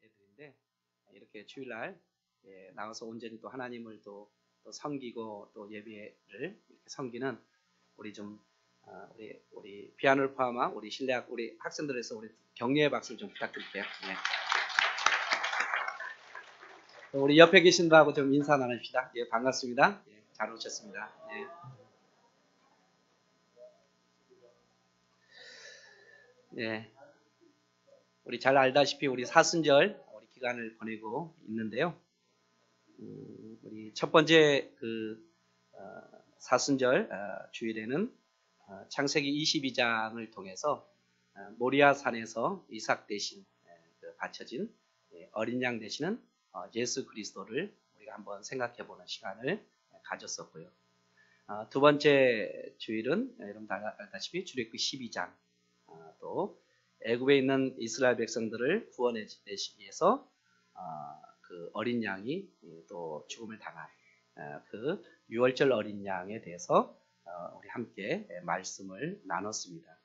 애들인데 이렇게 주일날 나와서 온전히 또 하나님을 또 섬기고 또 예배를 이렇게 섬기는 우리 좀 우리 피아노를 포함한 우리 실내악 우리 학생들에서 우리 격려의 박수를 좀 부탁드릴게요. 네. 우리 옆에 계신 분하고 좀 인사 나눕시다. 예, 반갑습니다. 예, 잘 오셨습니다. 예. 예. 우리 잘 알다시피 우리 사순절 우리 기간을 보내고 있는데요. 우리 첫 번째 사순절 주일에는 창세기 22장을 통해서 모리아 산에서 이삭 대신 바쳐진 어린 양 되시는 예수 그리스도를 우리가 한번 생각해보는 시간을 가졌었고요. 두 번째 주일은 여러분 다 알다시피 출애굽기 12장 또 애굽에 있는 이스라엘 백성들을 구원해내시기 위해서 그 어린 양이 또 죽음을 당한 그 유월절 어린 양에 대해서 우리 함께 말씀을 나눴습니다.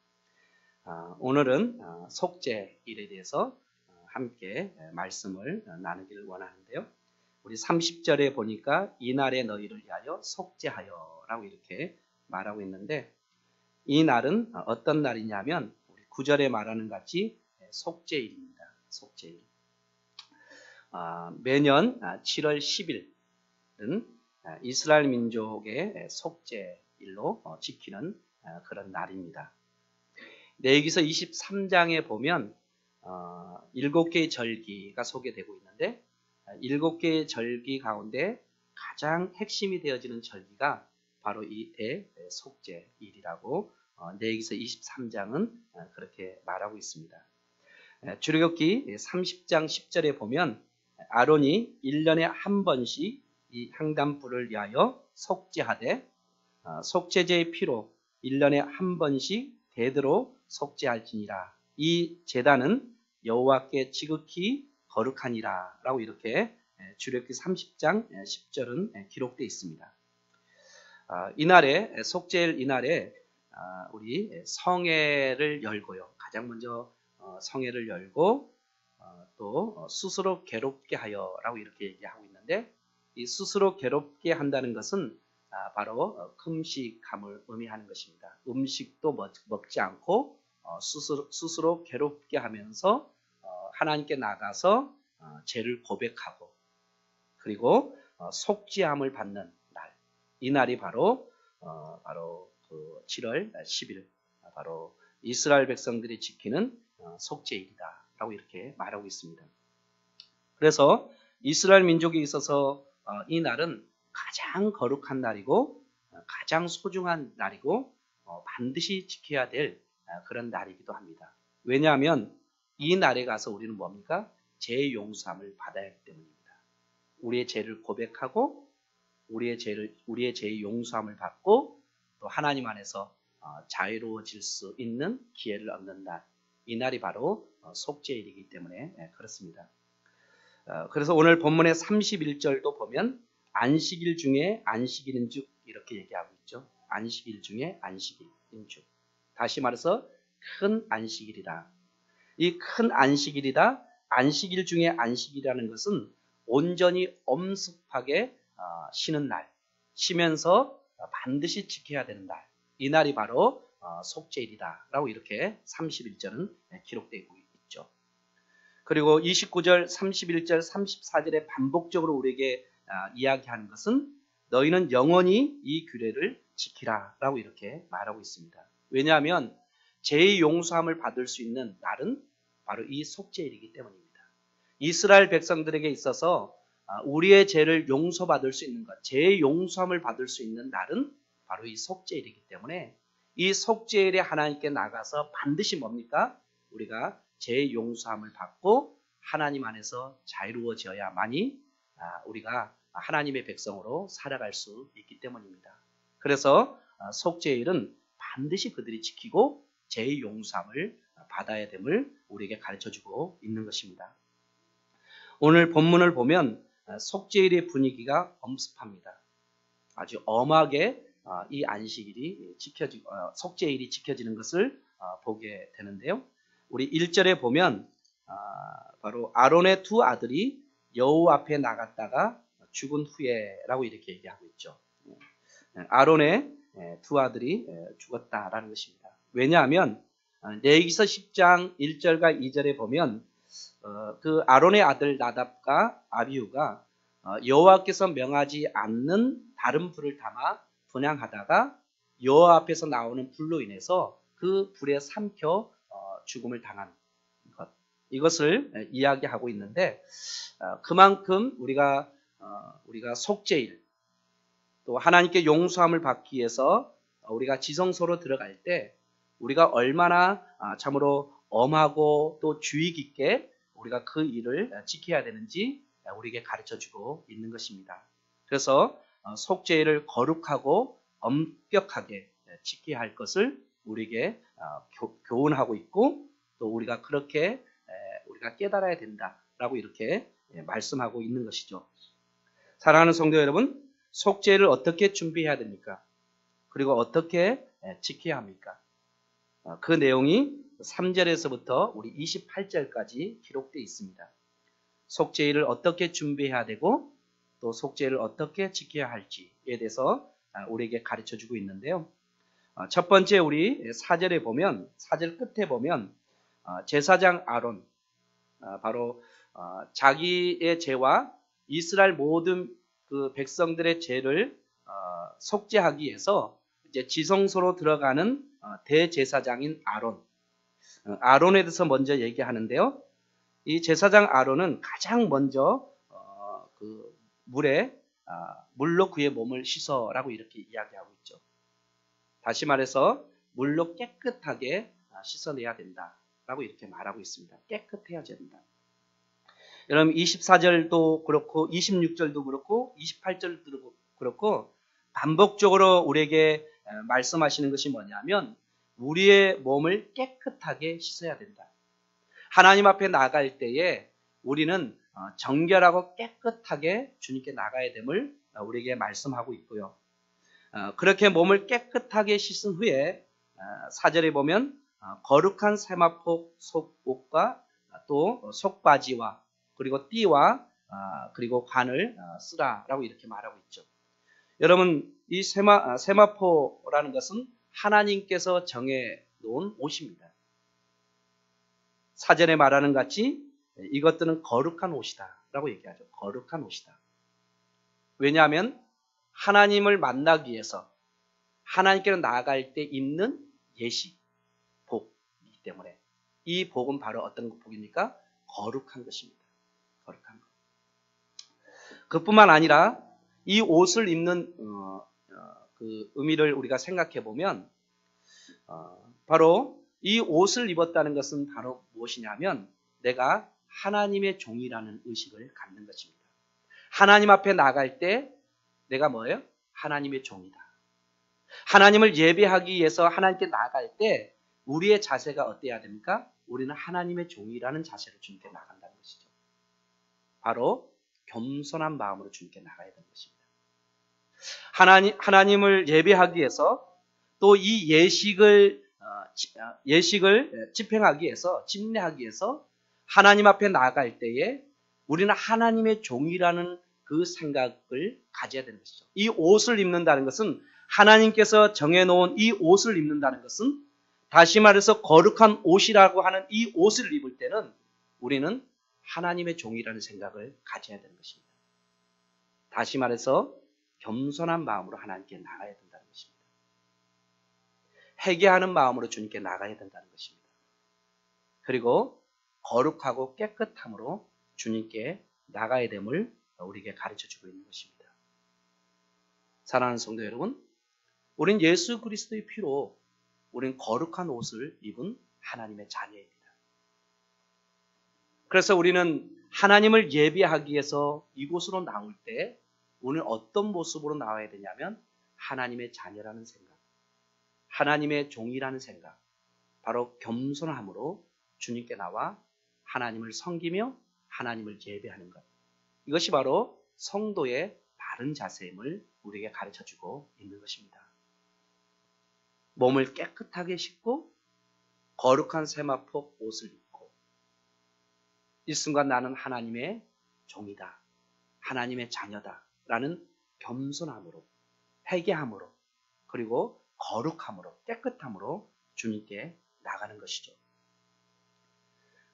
오늘은 속죄일에 대해서 함께 말씀을 나누기를 원하는데요. 우리 30절에 보니까 이날에 너희를 위하여 속죄하여 라고 이렇게 말하고 있는데 이 날은 어떤 날이냐면 우리 9절에 말하는 같이 속죄일입니다. 속죄일. 매년 7월 10일은 이스라엘 민족의 속죄일로 지키는 그런 날입니다. 레위기서 23장에 보면 7개의 절기가 소개되고 있는데 7개의 절기 가운데 가장 핵심이 되어지는 절기가 바로 이 대속죄일이라고 레위기서 23장은 그렇게 말하고 있습니다. 출애굽기 30장 10절에 보면 아론이 1년에 한 번씩 이 향단불을 위하여 속죄하되 속죄제의 피로 1년에 한 번씩 대대로 속죄할지니라. 이 제단은 여호와께 지극히 거룩하니라 라고 이렇게 출애굽기 30장 10절은 기록되어 있습니다. 이날에 속죄일 이날에 우리 성회를 열고요. 가장 먼저 성회를 열고 또 스스로 괴롭게 하여 라고 이렇게 얘기하고 있는데 이 스스로 괴롭게 한다는 것은 바로 금식함을 의미하는 것입니다. 음식도 먹지 않고 스스로 괴롭게 하면서 하나님께 나가서 죄를 고백하고 그리고 속죄함을 받는 날. 이 날이 바로 그 7월 10일 바로 이스라엘 백성들이 지키는 속죄일이다 라고 이렇게 말하고 있습니다. 그래서 이스라엘 민족에 있어서 이 날은 가장 거룩한 날이고 가장 소중한 날이고 반드시 지켜야 될 그런 날이기도 합니다. 왜냐하면 이 날에 가서 우리는 뭡니까? 죄 용서함을 받아야 하기 때문입니다. 우리의 죄를 고백하고 우리의 죄의 용서함을 받고 또 하나님 안에서 자유로워질 수 있는 기회를 얻는 날. 이 날이 바로 속죄일이기 때문에 그렇습니다. 그래서 오늘 본문의 31절도 보면 안식일 중에 안식일인즉 이렇게 얘기하고 있죠. 안식일 중에 안식일인즉. 다시 말해서 큰 안식일이다. 이 큰 안식일이다. 안식일 중에 안식이라는 것은 온전히 엄습하게 쉬는 날, 쉬면서 반드시 지켜야 되는 날. 이 날이 바로 속죄일이다 라고 이렇게 31절은 기록되고 있죠. 그리고 29절, 31절, 34절에 반복적으로 우리에게 이야기하는 것은 너희는 영원히 이 규례를 지키라 라고 이렇게 말하고 있습니다. 왜냐하면 죄의 용서함을 받을 수 있는 날은 바로 이 속죄일이기 때문입니다. 이스라엘 백성들에게 있어서 우리의 죄를 용서받을 수 있는 것, 죄의 용서함을 받을 수 있는 날은 바로 이 속죄일이기 때문에 이 속죄일에 하나님께 나가서 반드시 뭡니까? 우리가 죄의 용서함을 받고 하나님 안에서 자유로워져야만이 우리가 하나님의 백성으로 살아갈 수 있기 때문입니다. 그래서 속죄일은 반드시 그들이 지키고 죄의 용서함을 받아야 됨을 우리에게 가르쳐주고 있는 것입니다. 오늘 본문을 보면 속죄일의 분위기가 엄습합니다. 아주 엄하게 이 안식일이 속죄일이 지켜지는 것을 보게 되는데요. 우리 1절에 보면 바로 아론의 두 아들이 여호와 앞에 나갔다가 죽은 후에라고 이렇게 얘기하고 있죠. 아론의 두 아들이 죽었다라는 것입니다. 왜냐하면 레위기서 10장 1절과 2절에 보면 그 아론의 아들 나답과 아비후가 여호와께서 명하지 않는 다른 불을 담아 분향하다가 여호와 앞에서 나오는 불로 인해서 그 불에 삼켜 죽음을 당한 것, 이것을 이야기하고 있는데, 그만큼 우리가 속죄일 또 하나님께 용서함을 받기 위해서 우리가 지성소로 들어갈 때 우리가 얼마나 참으로 엄하고 또 주의 깊게 우리가 그 일을 지켜야 되는지 우리에게 가르쳐주고 있는 것입니다. 그래서 속죄일을 거룩하고 엄격하게 지켜야 할 것을 우리에게 교훈하고 있고, 또 우리가 그렇게 우리가 깨달아야 된다라고 이렇게 말씀하고 있는 것이죠. 사랑하는 성도 여러분, 속죄를 어떻게 준비해야 됩니까? 그리고 어떻게 지켜야 합니까? 그 내용이 3절에서부터 우리 28절까지 기록되어 있습니다. 속죄일을 어떻게 준비해야 되고 또 속죄를 어떻게 지켜야 할지에 대해서 우리에게 가르쳐주고 있는데요. 첫 번째 우리 4절에 보면, 4절 끝에 보면 제사장 아론, 바로 자기의 죄와 이스라엘 모든 그 백성들의 죄를 속죄하기 위해서 이제 지성소로 들어가는 대제사장인 아론에 대해서 먼저 얘기하는데요. 이 제사장 아론은 가장 먼저 그 물로 그의 몸을 씻어라고 이렇게 이야기하고 있죠. 다시 말해서 물로 깨끗하게 씻어내야 된다라고 이렇게 말하고 있습니다. 깨끗해야 된다. 여러분 24절도 그렇고 26절도 그렇고 28절도 그렇고 반복적으로 우리에게 말씀하시는 것이 뭐냐면 우리의 몸을 깨끗하게 씻어야 된다. 하나님 앞에 나갈 때에 우리는 정결하고 깨끗하게 주님께 나가야 됨을 우리에게 말씀하고 있고요. 그렇게 몸을 깨끗하게 씻은 후에 4절에 보면 거룩한 세마포 속옷과 또 속바지와 그리고 띠와 그리고 관을 쓰라라고 이렇게 말하고 있죠. 여러분 이 세마포라는 것은 하나님께서 정해 놓은 옷입니다. 사전에 말하는 같이 이것들은 거룩한 옷이다라고 얘기하죠. 거룩한 옷이다. 왜냐하면 하나님을 만나기 위해서 하나님께로 나아갈 때 입는 예식, 복이기 때문에 이 복은 바로 어떤 복입니까? 거룩한 것입니다. 거룩한 것. 그뿐만 아니라 이 옷을 입는 그 의미를 우리가 생각해 보면 바로 이 옷을 입었다는 것은 바로 무엇이냐면 내가 하나님의 종이라는 의식을 갖는 것입니다. 하나님 앞에 나갈 때 내가 뭐예요? 하나님의 종이다. 하나님을 예배하기 위해서 하나님께 나갈 때 우리의 자세가 어때야 됩니까? 우리는 하나님의 종이라는 자세로 주님께 나간다는 것이죠. 바로 겸손한 마음으로 주님께 나가야 되는 것입니다. 하나님을 예배하기 위해서 또 이 예식을 집행하기 위해서, 집례하기 위해서 하나님 앞에 나갈 때에 우리는 하나님의 종이라는 그 생각을 가져야 되는 것이죠. 이 옷을 입는다는 것은 하나님께서 정해놓은 이 옷을 입는다는 것은 다시 말해서 거룩한 옷이라고 하는 이 옷을 입을 때는 우리는 하나님의 종이라는 생각을 가져야 되는 것입니다. 다시 말해서 겸손한 마음으로 하나님께 나가야 된다는 것입니다. 회개하는 마음으로 주님께 나가야 된다는 것입니다. 그리고 거룩하고 깨끗함으로 주님께 나가야 됨을 우리에게 가르쳐주고 있는 것입니다. 사랑하는 성도 여러분, 우린 예수 그리스도의 피로 우린 거룩한 옷을 입은 하나님의 자녀입니다. 그래서 우리는 하나님을 예배하기 위해서 이곳으로 나올 때 우리는 어떤 모습으로 나와야 되냐면 하나님의 자녀라는 생각, 하나님의 종이라는 생각, 바로 겸손함으로 주님께 나와 하나님을 섬기며 하나님을 예배하는 것. 이것이 바로 성도의 바른 자세임을 우리에게 가르쳐주고 있는 것입니다. 몸을 깨끗하게 씻고 거룩한 세마포 옷을 입고 이 순간 나는 하나님의 종이다. 하나님의 자녀다. 라는 겸손함으로, 회개함으로, 그리고 거룩함으로, 깨끗함으로 주님께 나가는 것이죠.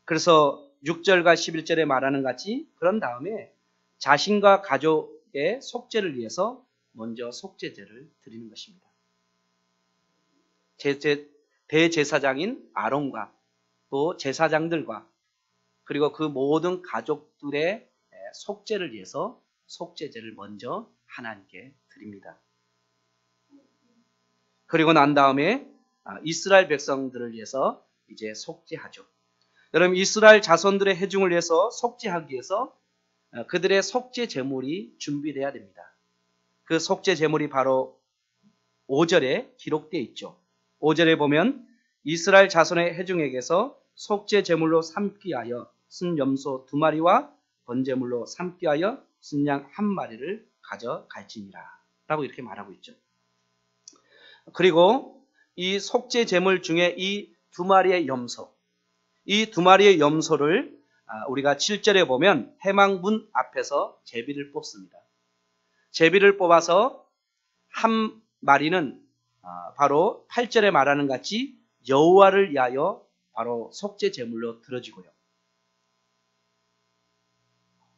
그래서 6절과 11절에 말하는 같이 그런 다음에 자신과 가족의 속죄를 위해서 먼저 속죄제를 드리는 것입니다. 대제사장인 아론과 또 제사장들과 그리고 그 모든 가족들의 속죄를 위해서 속죄제를 먼저 하나님께 드립니다. 그리고 난 다음에 이스라엘 백성들을 위해서 이제 속죄하죠. 여러분, 이스라엘 자손들의 회중을 위해서 속죄하기 위해서 그들의 속죄 제물이 준비돼야 됩니다. 그 속죄 제물이 바로 5절에 기록되어 있죠. 5절에 보면 이스라엘 자손의 회중에게서 속죄 제물로 삼기 위하여 순 염소 2마리와 번제물로 삼기 위하여 순양 1마리를 가져갈지니라 라고 이렇게 말하고 있죠. 그리고 이 속죄 제물 중에 이 2마리의 염소, 이 2마리의 염소를 우리가 7절에 보면 회막문 앞에서 제비를 뽑습니다. 제비를 뽑아서 한 마리는 바로 8절에 말하는 같이 여호와를 위하여 바로 속죄 제물로 드려지고요.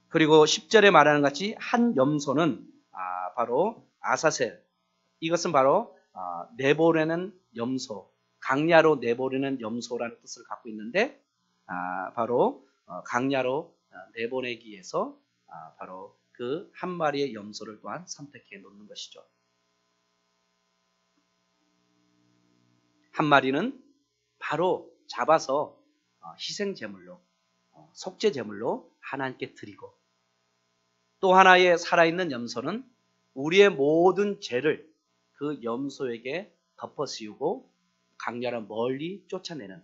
그리고 10절에 말하는 같이 한 염소는 바로 아사셀, 이것은 바로 내보내는 염소, 강야로 내보내는 염소라는 뜻을 갖고 있는데 바로 강야로 내보내기 위해서 바로 그 한 마리의 염소를 또한 선택해 놓는 것이죠. 한 마리는 바로 잡아서 희생 제물로, 속죄 제물로 하나님께 드리고, 또 하나의 살아있는 염소는 우리의 모든 죄를 그 염소에게 덮어씌우고 강야로 멀리 쫓아내는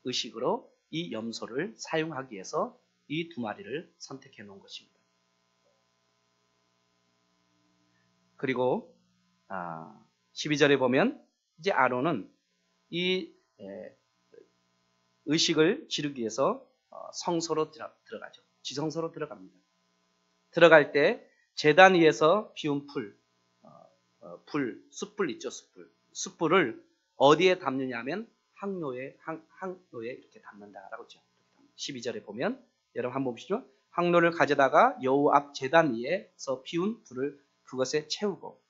의식으로 이 염소를 사용하기 위해서 이 2마리를 선택해 놓은 것입니다. 그리고 12절에 보면 이제 아론은 이 의식을 지르기 위해서 성소로 들어가죠. 지성소로 들어갑니다. 들어갈 때 제단 위에서 피운 숯불 있죠, 숯불을 어디에 담느냐 하면 항로에 이렇게 담는다라고 했죠. 12절에 보면 여러분 한번 보시죠. 항로를 가져다가 여호와 앞 제단 위에서 피운 불을 그것에 채우고,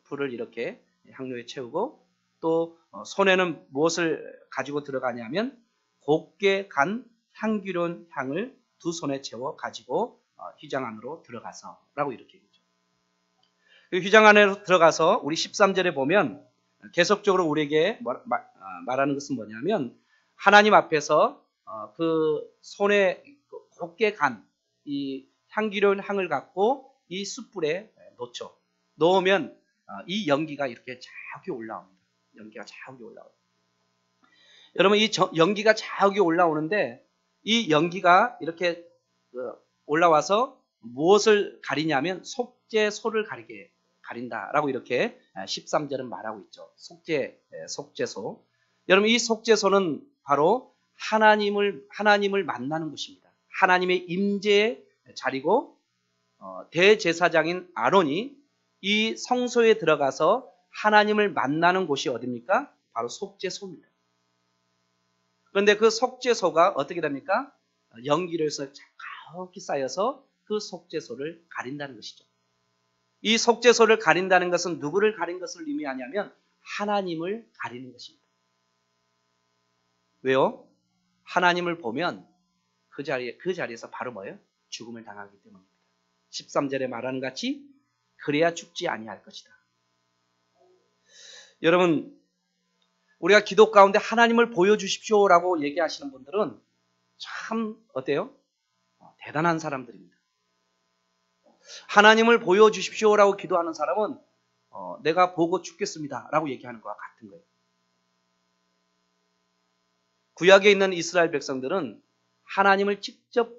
불을 이렇게 항로에 채우고, 또 손에는 무엇을 가지고 들어가냐면 곱게 간 향기로운 향을 2손에 채워 가지고 휘장 안으로 들어가서 라고 이렇게 얘기죠. 그 휘장 안에 들어가서 우리 13절에 보면 계속적으로 우리에게 말하는 것은 뭐냐면 하나님 앞에서 그 손에 곱게 간 이 향기로운 향을 갖고 이 숯불에 놓죠. 놓으면 이 연기가 이렇게 자욱이 올라옵니다. 연기가 자욱이 올라옵니다. 여러분, 이 연기가 자욱이 올라오는데 이 연기가 이렇게 올라와서 무엇을 가리냐면 속죄소를 가린다라고 이렇게 13절은 말하고 있죠. 속죄소. 여러분, 이 속죄소는 바로 하나님을 만나는 곳입니다. 하나님의 임재의 자리고, 대제사장인 아론이 이 성소에 들어가서 하나님을 만나는 곳이 어디입니까? 바로 속죄소입니다. 그런데 그 속죄소가 어떻게 됩니까? 연기를 해서 자욱이 쌓여서 그 속죄소를 가린다는 것이죠. 이 속죄소를 가린다는 것은 누구를 가린 것을 의미하냐면 하나님을 가리는 것입니다. 왜요? 하나님을 보면 그 자리에서 바로 뭐예요? 죽음을 당하기 때문입니다. 13절에 말하는 같이 그래야 죽지 아니할 것이다. 여러분, 우리가 기도 가운데 하나님을 보여주십시오라고 얘기하시는 분들은 참 어때요? 대단한 사람들입니다. 하나님을 보여주십시오라고 기도하는 사람은 내가 보고 죽겠습니다라고 얘기하는 것과 같은 거예요. 구약에 있는 이스라엘 백성들은 하나님을 직접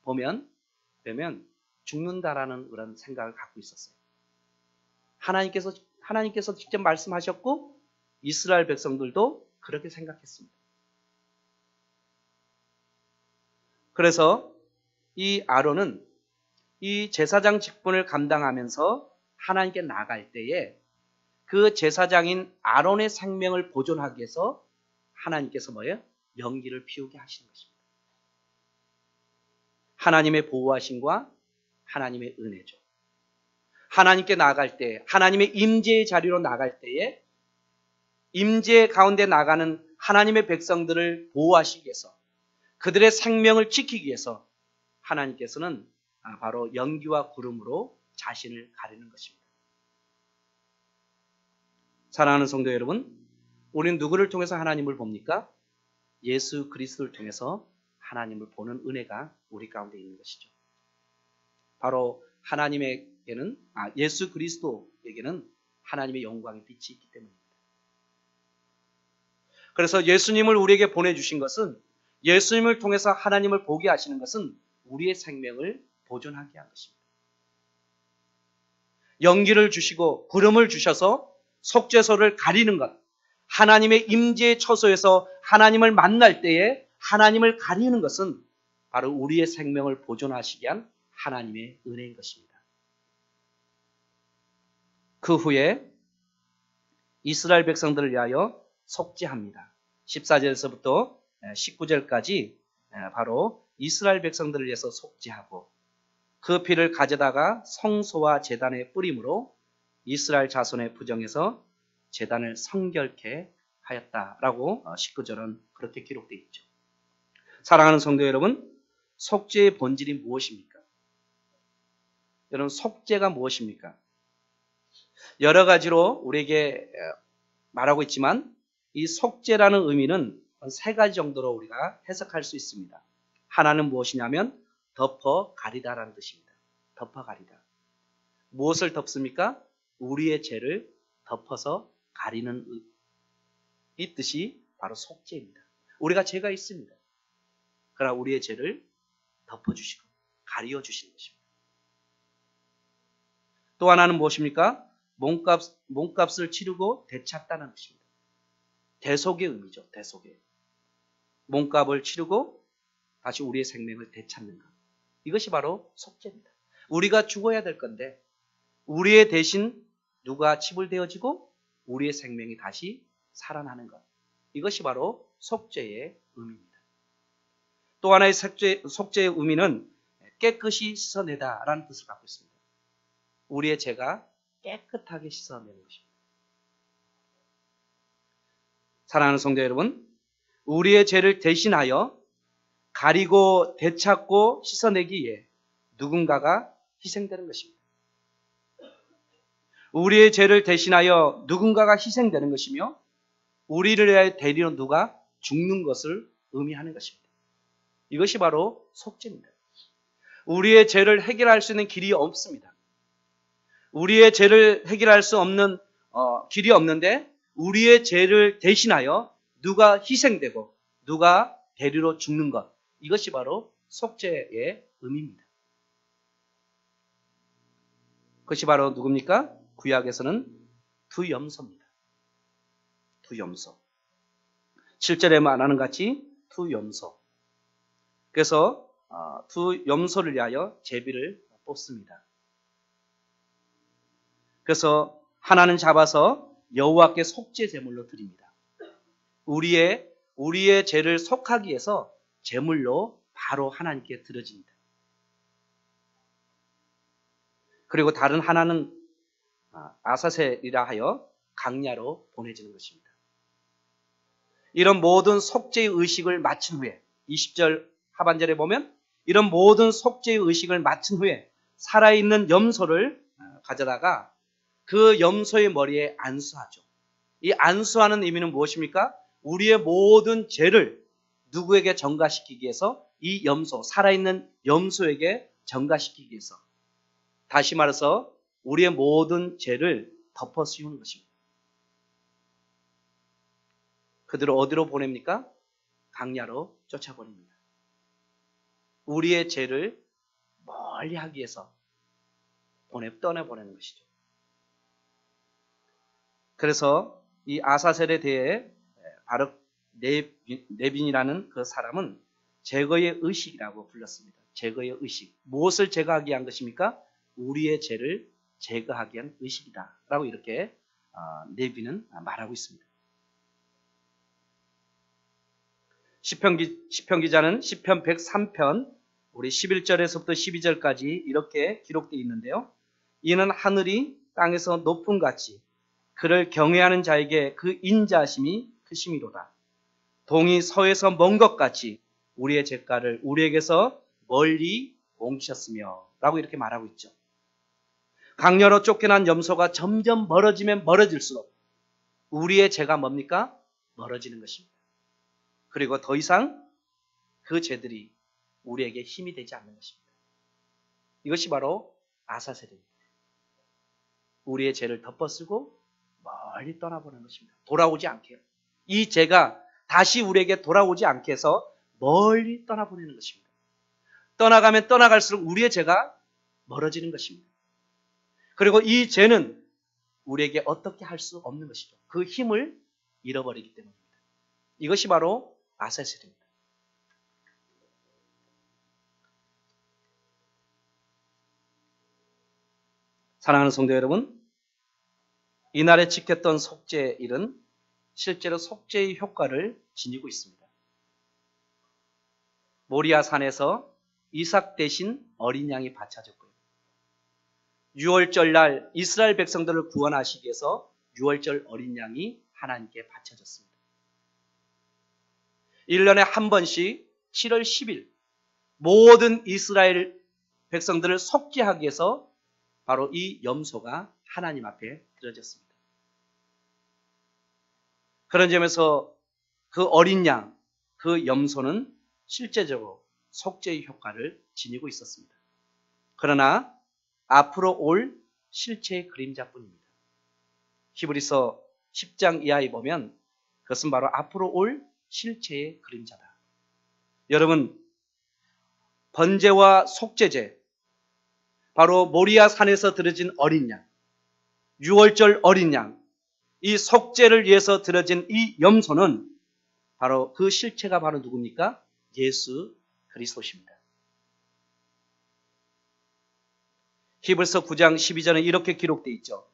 보면 죽는다라는 그런 생각을 갖고 있었어요. 하나님께서 직접 말씀하셨고 이스라엘 백성들도 그렇게 생각했습니다. 그래서 이 아론은 이 제사장 직분을 감당하면서 하나님께 나갈 때에 그 제사장인 아론의 생명을 보존하기 위해서 하나님께서 뭐예요? 연기를 피우게 하시는 것입니다. 하나님의 보호하심과 하나님의 은혜죠. 하나님께 나갈 때, 하나님의 임재의 자리로 나갈 때에 임재 가운데 나가는 하나님의 백성들을 보호하시기 위해서, 그들의 생명을 지키기 위해서 하나님께서는 바로 연기와 구름으로 자신을 가리는 것입니다. 사랑하는 성도 여러분, 우리는 누구를 통해서 하나님을 봅니까? 예수 그리스도를 통해서 하나님을 보는 은혜가 우리 가운데 있는 것이죠. 바로 하나님에게는, 예수 그리스도에게는 하나님의 영광의 빛이 있기 때문입니다. 그래서 예수님을 우리에게 보내주신 것은, 예수님을 통해서 하나님을 보게 하시는 것은 우리의 생명을 보존하게 한 것입니다. 연기를 주시고 구름을 주셔서 속죄소를 가리는 것, 하나님의 임재의 처소에서 하나님을 만날 때에 하나님을 가리는 것은 바로 우리의 생명을 보존하시게 한 하나님의 은혜인 것입니다. 그 후에 이스라엘 백성들을 위하여 속죄합니다. 14절에서부터 19절까지 바로 이스라엘 백성들을 위해서 속죄하고 그 피를 가져다가 성소와 제단에 뿌림으로 이스라엘 자손의 부정에서 제단을 성결케 하였다라고 19절은 그렇게 기록되어 있죠. 사랑하는 성도 여러분, 속죄의 본질이 무엇입니까? 여러분, 속죄가 무엇입니까? 여러 가지로 우리에게 말하고 있지만 이 속죄라는 의미는 세 가지 정도로 우리가 해석할 수 있습니다. 하나는 무엇이냐면 덮어 가리다라는 뜻입니다. 덮어 가리다. 무엇을 덮습니까? 우리의 죄를 덮어서 가리는 이 뜻이 바로 속죄입니다. 우리가 죄가 있습니다. 그러나 우리의 죄를 덮어주시고 가리어주시는 것입니다. 또 하나는 무엇입니까? 몸값을 치르고 되찾다는 뜻입니다. 대속의 의미죠. 대속의. 몸값을 치르고 다시 우리의 생명을 되찾는 것. 이것이 바로 속죄입니다. 우리가 죽어야 될 건데 우리의 대신 누가 치불되어지고 우리의 생명이 다시 살아나는 것. 이것이 바로 속죄의 의미입니다. 또 하나의 속죄의 의미는 깨끗이 씻어내다라는 뜻을 갖고 있습니다. 우리의 죄가 깨끗하게 씻어내는 것입니다. 사랑하는 성도 여러분, 우리의 죄를 대신하여 가리고 되찾고 씻어내기에 누군가가 희생되는 것입니다. 우리의 죄를 대신하여 누군가가 희생되는 것이며 우리를 위하여 대리로 누가 죽는 것을 의미하는 것입니다. 이것이 바로 속죄입니다. 우리의 죄를 해결할 수 있는 길이 없습니다. 우리의 죄를 해결할 수 없는 길이 없는데 우리의 죄를 대신하여 누가 희생되고 누가 대리로 죽는 것, 이것이 바로 속죄의 의미입니다. 그것이 바로 누굽니까? 구약에서는 두 염소입니다. 두 염소. 7절에 말하는 같이 두 염소. 그래서 두 염소를 위하여 제비를 뽑습니다. 그래서 하나는 잡아서 여호와께 속죄 제물로 드립니다. 우리의 죄를 속하기 위해서 제물로 바로 하나님께 드려집니다. 그리고 다른 하나는 아사셀이라 하여 강야로 보내지는 것입니다. 이런 모든 속죄의 의식을 마친 후에 20절 하반절에 보면 이런 모든 속죄의 의식을 마친 후에 살아있는 염소를 가져다가 그 염소의 머리에 안수하죠. 이 안수하는 의미는 무엇입니까? 우리의 모든 죄를 누구에게 전가시키기 위해서 이 염소, 살아있는 염소에게 전가시키기 위해서, 다시 말해서 우리의 모든 죄를 덮어 씌우는 것입니다. 그들을 어디로 보냅니까? 강야로 쫓아버립니다. 우리의 죄를 멀리 하기 위해서 떠내보내는 것이죠. 그래서 이 아사셀에 대해 바로 네빈이라는 그 사람은 제거의 의식이라고 불렀습니다. 제거의 의식. 무엇을 제거하기 위한 것입니까? 우리의 죄를 제거하기 위한 의식이다 라고 이렇게 레위는 말하고 있습니다. 시편 기자는 시편 103편 우리 11절에서부터 12절까지 이렇게 기록되어 있는데요. 이는 하늘이 땅에서 높음 같이 그를 경외하는 자에게 그 인자하심이 크심이로다. 동이 서에서 먼 것 같이 우리의 죄가를 우리에게서 멀리 옮기셨으며 라고 이렇게 말하고 있죠. 강렬로 쫓겨난 염소가 점점 멀어지면 멀어질수록 우리의 죄가 뭡니까? 멀어지는 것입니다. 그리고 더 이상 그 죄들이 우리에게 힘이 되지 않는 것입니다. 이것이 바로 아사셀입니다. 우리의 죄를 덮어쓰고 멀리 떠나보는 것입니다. 돌아오지 않게. 이 죄가 다시 우리에게 돌아오지 않게 해서 멀리 떠나보내는 것입니다. 떠나가면 떠나갈수록 우리의 죄가 멀어지는 것입니다. 그리고 이 죄는 우리에게 어떻게 할 수 없는 것이죠. 그 힘을 잃어버리기 때문입니다. 이것이 바로 아사셀입니다. 사랑하는 성도 여러분, 이날에 지켰던 속죄 일은 실제로 속죄의 효과를 지니고 있습니다. 모리아 산에서 이삭 대신 어린 양이 바쳐졌고요. 6월절 날 이스라엘 백성들을 구원하시기 위해서 6월절 어린 양이 하나님께 바쳐졌습니다. 1년에 한 번씩 7월 10일 모든 이스라엘 백성들을 속죄하기 위해서 바로 이 염소가 하나님 앞에 드려졌습니다. 그런 점에서 그 어린 양, 그 염소는 실제적으로 속죄의 효과를 지니고 있었습니다. 그러나 앞으로 올 실체의 그림자뿐입니다. 히브리서 10장 이하에 보면 그것은 바로 앞으로 올 실체의 그림자다. 여러분, 번제와 속죄제, 바로 모리아 산에서 드려진 어린 양, 6월절 어린 양, 이 속죄를 위해서 드려진 이 염소는 바로 그 실체가 바로 누굽니까? 예수 그리스도십니다. 히브리서 9장 12절에 이렇게 기록되어 있죠.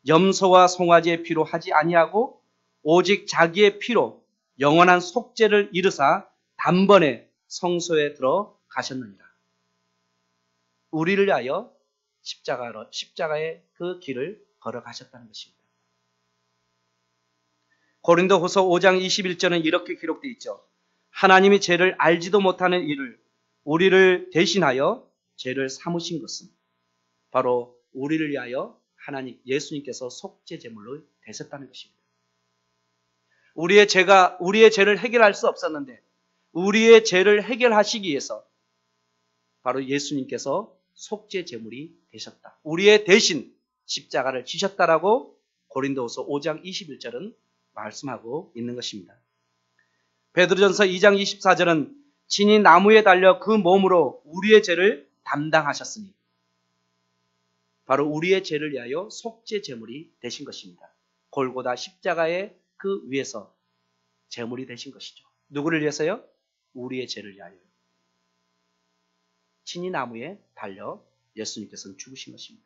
염소와 송아지의 피로 하지 아니하고 오직 자기의 피로 영원한 속죄를 이루사 단번에 성소에 들어가셨느니라. 우리를 위하여 십자가의 그 길을 걸어가셨다는 것입니다. 고린도후서 5장 21절은 이렇게 기록되어 있죠. 하나님이 죄를 알지도 못하는 이를 우리를 대신하여 죄를 삼으신 것은 바로 우리를 위하여 하나님 예수님께서 속죄 제물로 되셨다는 것입니다. 우리의 죄를 해결할 수 없었는데 우리의 죄를 해결하시기 위해서 바로 예수님께서 속죄 제물이 되셨다. 우리의 대신 십자가를 지셨다라고 고린도후서 5장 21절은 말씀하고 있는 것입니다. 베드로전서 2장 24절은 친히 나무에 달려 그 몸으로 우리의 죄를 담당하셨으니 바로 우리의 죄를 위하여 속죄 제물이 되신 것입니다. 골고다 십자가의 그 위에서 제물이 되신 것이죠. 누구를 위해서요? 우리의 죄를 위하여. 친히 나무에 달려 예수님께서는 죽으신 것입니다.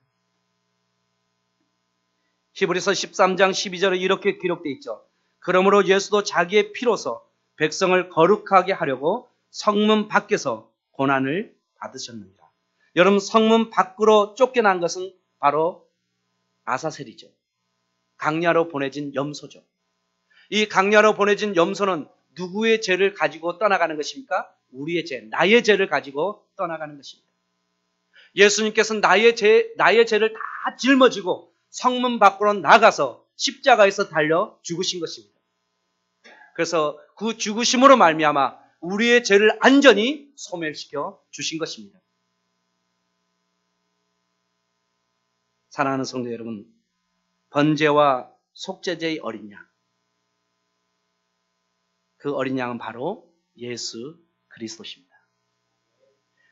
히브리서 13장 12절에 이렇게 기록되어 있죠. 그러므로 예수도 자기의 피로서 백성을 거룩하게 하려고 성문 밖에서 고난을 받으셨느니라. 여러분, 성문 밖으로 쫓겨난 것은 바로 아사셀이죠. 강야로 보내진 염소죠. 이 강야로 보내진 염소는 누구의 죄를 가지고 떠나가는 것입니까? 우리의 죄, 나의 죄를 가지고 떠나가는 것입니다. 예수님께서는 나의 죄를 다 짊어지고 성문 밖으로 나가서 십자가에서 달려 죽으신 것입니다. 그래서 그 죽으심으로 말미암아 우리의 죄를 안전히 소멸시켜 주신 것입니다. 사랑하는 성도 여러분, 번제와 속죄제의 어린 양, 그 어린 양은 바로 예수 그리스도십니다.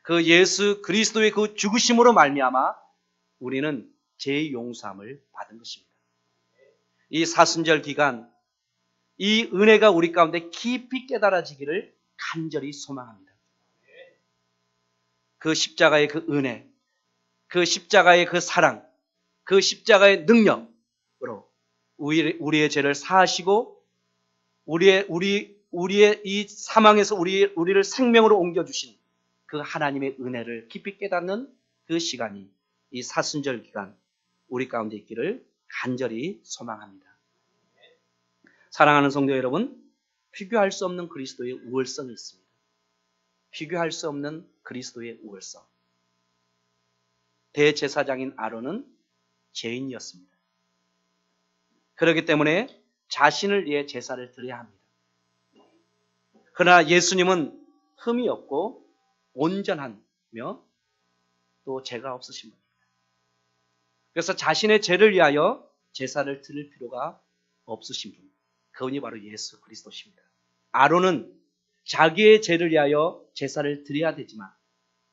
그 예수 그리스도의 그 죽으심으로 말미암아 우리는 죄의 용서함을 받은 것입니다. 이 사순절 기간 이 은혜가 우리 가운데 깊이 깨달아지기를 간절히 소망합니다. 그 십자가의 그 은혜, 그 십자가의 그 사랑, 그 십자가의 능력으로 우리의 죄를 사하시고 우리의 이 사망에서 우리를 생명으로 옮겨주신 그 하나님의 은혜를 깊이 깨닫는 그 시간이 이 사순절 기간 우리 가운데 있기를 간절히 소망합니다. 사랑하는 성도 여러분, 비교할 수 없는 그리스도의 우월성이 있습니다. 비교할 수 없는 그리스도의 우월성. 대제사장인 아론은 죄인이었습니다. 그렇기 때문에 자신을 위해 제사를 드려야 합니다. 그러나 예수님은 흠이 없고 온전하며 또 죄가 없으신 분입니다. 그래서 자신의 죄를 위하여 제사를 드릴 필요가 없으신 분. 그분이 바로 예수 그리스도십니다. 아론은 자기의 죄를 위하여 제사를 드려야 되지만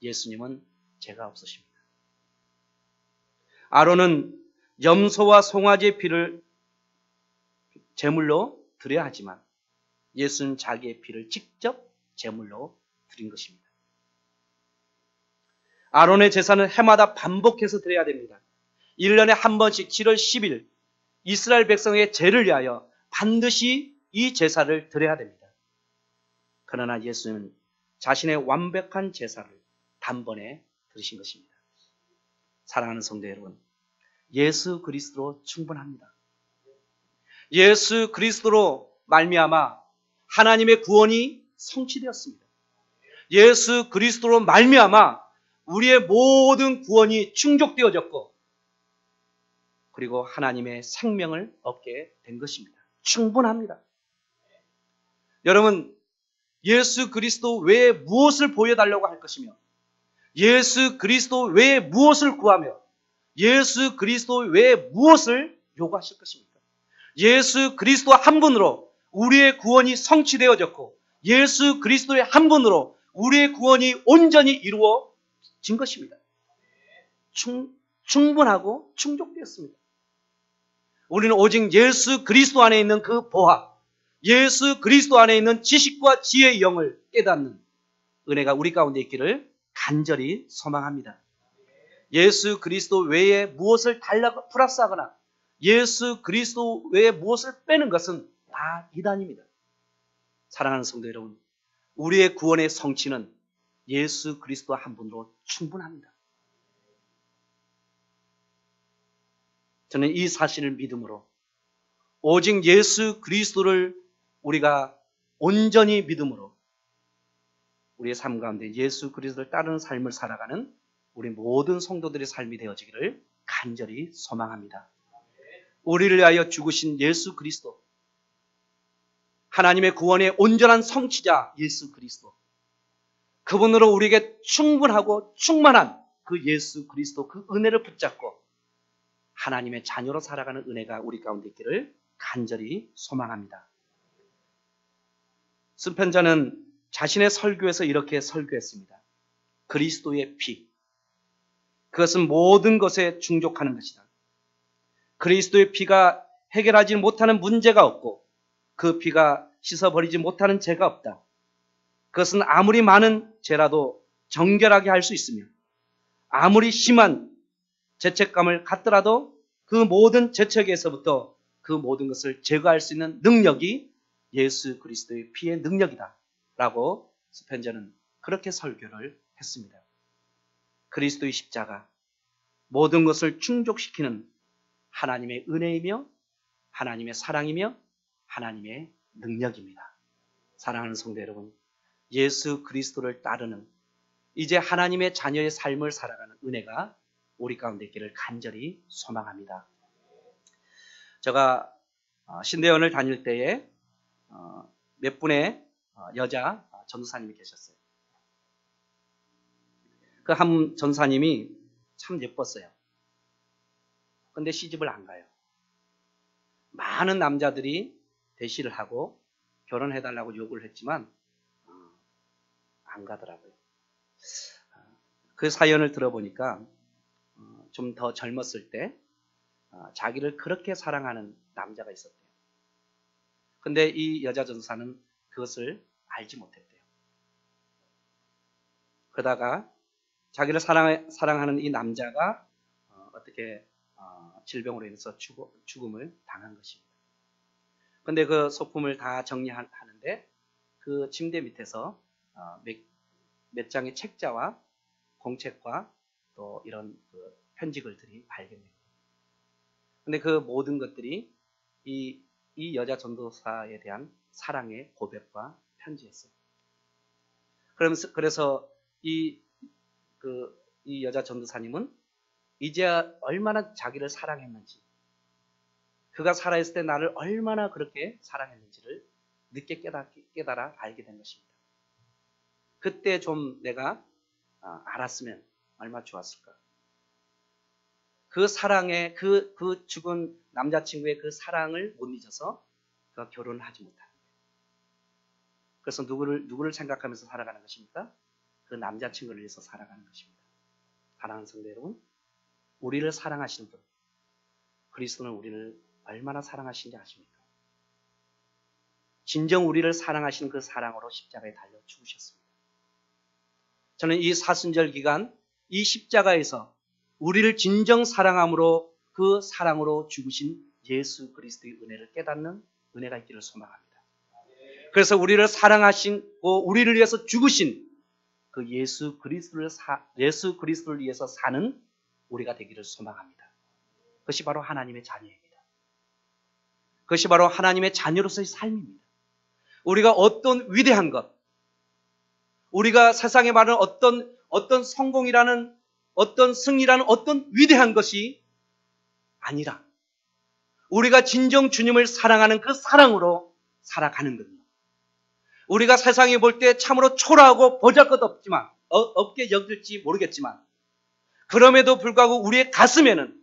예수님은 죄가 없으십니다. 아론은 염소와 송아지의 피를 제물로 드려야 하지만 예수는 자기의 피를 직접 제물로 드린 것입니다. 아론의 제사는 해마다 반복해서 드려야 됩니다. 1년에 한 번씩 7월 10일 이스라엘 백성의 죄를 위하여 반드시 이 제사를 드려야 됩니다. 그러나 예수는 자신의 완벽한 제사를 단번에 드리신 것입니다. 사랑하는 성도 여러분, 예수 그리스도로 충분합니다. 예수 그리스도로 말미암아 하나님의 구원이 성취되었습니다. 예수 그리스도로 말미암아 우리의 모든 구원이 충족되어졌고 그리고 하나님의 생명을 얻게 된 것입니다. 충분합니다. 여러분, 예수 그리스도 외에 무엇을 보여달라고 할 것이며 예수 그리스도 외에 무엇을 구하며 예수 그리스도 외에 무엇을 요구하실 것입니까? 예수 그리스도 한 분으로 우리의 구원이 성취되어졌고 예수 그리스도의 한 분으로 우리의 구원이 온전히 이루어진 것입니다. 충분하고 충족되었습니다. 우리는 오직 예수 그리스도 안에 있는 그 보화, 예수 그리스도 안에 있는 지식과 지혜의 영을 깨닫는 은혜가 우리 가운데 있기를 간절히 소망합니다. 예수 그리스도 외에 무엇을 플러스하거나 예수 그리스도 외에 무엇을 빼는 것은 다 이단입니다. 사랑하는 성도 여러분, 우리의 구원의 성취는 예수 그리스도 한 분으로 충분합니다. 저는 이 사실을 믿음으로 오직 예수 그리스도를 우리가 온전히 믿음으로 우리의 삶 가운데 예수 그리스도를 따르는 삶을 살아가는 우리 모든 성도들의 삶이 되어지기를 간절히 소망합니다. 우리를 위하여 죽으신 예수 그리스도, 하나님의 구원의 온전한 성취자 예수 그리스도, 그분으로 우리에게 충분하고 충만한 그 예수 그리스도 그 은혜를 붙잡고 하나님의 자녀로 살아가는 은혜가 우리 가운데 있기를 간절히 소망합니다. 순편자는 자신의 설교에서 이렇게 설교했습니다. 그리스도의 피, 그것은 모든 것에 충족하는 것이다. 그리스도의 피가 해결하지 못하는 문제가 없고 그 피가 씻어버리지 못하는 죄가 없다. 그것은 아무리 많은 죄라도 정결하게 할 수 있으며 아무리 심한 죄책감을 갖더라도 그 모든 죄책에서부터 그 모든 것을 제거할 수 있는 능력이 예수 그리스도의 피의 능력이다 라고 스펜저는 그렇게 설교를 했습니다. 그리스도의 십자가, 모든 것을 충족시키는 하나님의 은혜이며 하나님의 사랑이며 하나님의 능력입니다. 사랑하는 성도 여러분, 예수 그리스도를 따르는 이제 하나님의 자녀의 삶을 살아가는 은혜가 우리 가운데 있기를 간절히 소망합니다. 제가 신대원을 다닐 때에 몇 분의 여자 전도사님이 계셨어요. 그 한 전사님이 참 예뻤어요. 근데 시집을 안 가요. 많은 남자들이 대시를 하고 결혼해달라고 요구를 했지만 안 가더라고요. 그 사연을 들어보니까 좀 더 젊었을 때 자기를 그렇게 사랑하는 남자가 있었대요. 근데 이 여자 전사는 그것을 알지 못했대요. 그러다가 자기를 사랑하는 이 남자가 어떻게 질병으로 인해서 죽음을 당한 것입니다. 그런데 그 소품을 다 정리하는데 그 침대 밑에서 몇 장의 책자와 공책과 또 이런 그 편지글들이 발견됩니다. 그런데 그 모든 것들이 이 여자 전도사에 대한 사랑의 고백과 편지였어요. 그래서 이 여자 전도사님은 이제 얼마나 자기를 사랑했는지, 그가 살아있을 때 나를 얼마나 그렇게 사랑했는지를 늦게 깨달아 알게 된 것입니다. 그때 좀 내가 알았으면 얼마나 좋았을까. 그 사랑에 그 죽은 남자친구의 그 사랑을 못 잊어서 그가 결혼을 하지 못하는 거예요. 그래서 누구를 생각하면서 살아가는 것입니까? 그 남자친구를 위해서 살아가는 것입니다. 사랑하는 성도 여러분, 우리를 사랑하시는 분, 그리스도는 우리를 얼마나 사랑하시는지 아십니까? 진정 우리를 사랑하시는 그 사랑으로 십자가에 달려 죽으셨습니다. 저는 이 사순절 기간 이 십자가에서 우리를 진정 사랑함으로 그 사랑으로 죽으신 예수 그리스도의 은혜를 깨닫는 은혜가 있기를 소망합니다. 그래서 우리를 사랑하시고 우리를 위해서 죽으신 그 예수 그리스도를 위해서 사는 우리가 되기를 소망합니다. 그것이 바로 하나님의 자녀입니다. 그것이 바로 하나님의 자녀로서의 삶입니다. 우리가 어떤 위대한 것, 우리가 세상에 말하는 어떤 성공이라는, 어떤 승리라는 어떤 위대한 것이 아니라 우리가 진정 주님을 사랑하는 그 사랑으로 살아가는 겁니다. 우리가 세상에 볼 때 참으로 초라하고 보잘것없지만 없게 여길지 모르겠지만 그럼에도 불구하고 우리의 가슴에는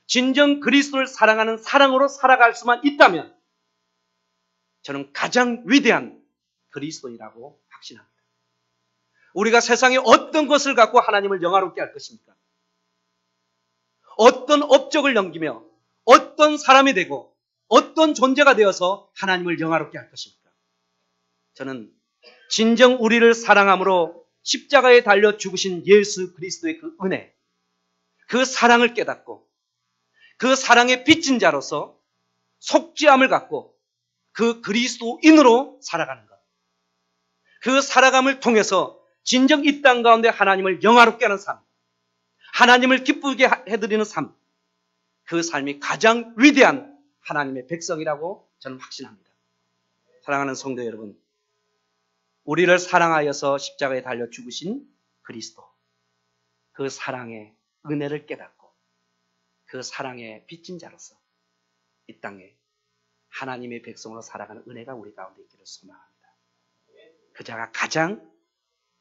진정 그리스도를 사랑하는 사랑으로 살아갈 수만 있다면 저는 가장 위대한 그리스도인이라고 확신합니다. 우리가 세상에 어떤 것을 갖고 하나님을 영화롭게 할 것입니까? 어떤 업적을 넘기며 어떤 사람이 되고 어떤 존재가 되어서 하나님을 영화롭게 할 것입니까? 저는 진정 우리를 사랑함으로 십자가에 달려 죽으신 예수 그리스도의 그 은혜, 그 사랑을 깨닫고 그 사랑에 빚진 자로서 속죄함을 갖고 그 그리스도인으로 살아가는 것, 그 살아감을 통해서 진정 이 땅 가운데 하나님을 영화롭게 하는 삶, 하나님을 기쁘게 해드리는 삶, 그 삶이 가장 위대한 하나님의 백성이라고 저는 확신합니다. 사랑하는 성도 여러분, 우리를 사랑하여서 십자가에 달려 죽으신 그리스도, 그 사랑의 은혜를 깨닫고 그 사랑의 빚진 자로서 이 땅에 하나님의 백성으로 살아가는 은혜가 우리 가운데 있기를 소망합니다. 그자가 가장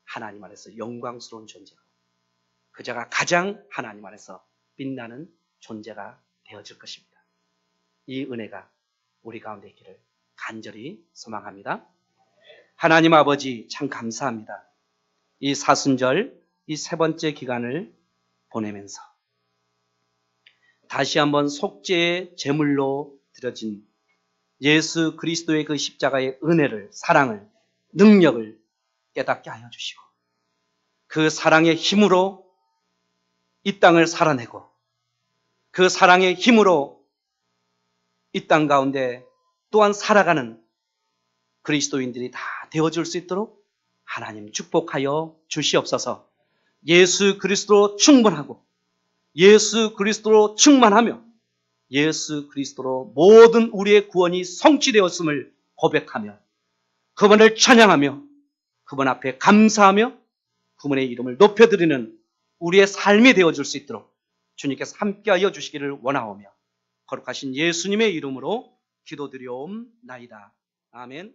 하나님 안에서 영광스러운 존재고 그자가 가장 하나님 안에서 빛나는 존재가 되어질 것입니다. 이 은혜가 우리 가운데 있기를 간절히 소망합니다. 하나님 아버지 참 감사합니다. 이 사순절 이 세 번째 기간을 보내면서 다시 한번 속죄의 제물로 드려진 예수 그리스도의 그 십자가의 은혜를, 사랑을, 능력을 깨닫게 하여 주시고 그 사랑의 힘으로 이 땅을 살아내고 그 사랑의 힘으로 이 땅 가운데 또한 살아가는 그리스도인들이 다 되어줄 수 있도록 하나님 축복하여 주시옵소서. 예수 그리스도로 충분하고 예수 그리스도로 충만하며 예수 그리스도로 모든 우리의 구원이 성취되었음을 고백하며 그분을 찬양하며 그분 앞에 감사하며 그분의 이름을 높여드리는 우리의 삶이 되어줄 수 있도록 주님께서 함께하여 주시기를 원하오며 거룩하신 예수님의 이름으로 기도드려옵나이다. 아멘.